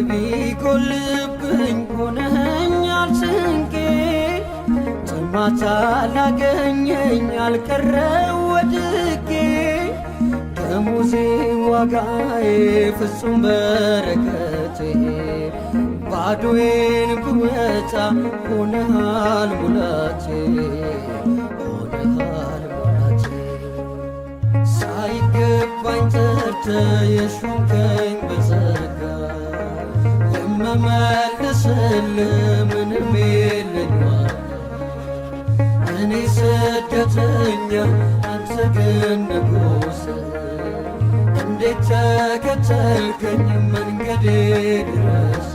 ቢጎልብኝ ሆነኸኛል ስንቄ ጥማት አላገኘኝ አልቀረው ወድቄ ደሞዜ ዋጋዬ ፍጹም በረከቴ ባዶዬን ብወጣ ሆነሃል ሙላቴ ሆነሃል ሙላቴ ሳይገባኝ ጠርተህ የሾምከኝ በጸጋ የምመልስልህ ምንም የለኝ እኔ ስደተኛ አንተ ግን ንጉሥ እንዴት ተከተልከኝ መንገዴ ድረስ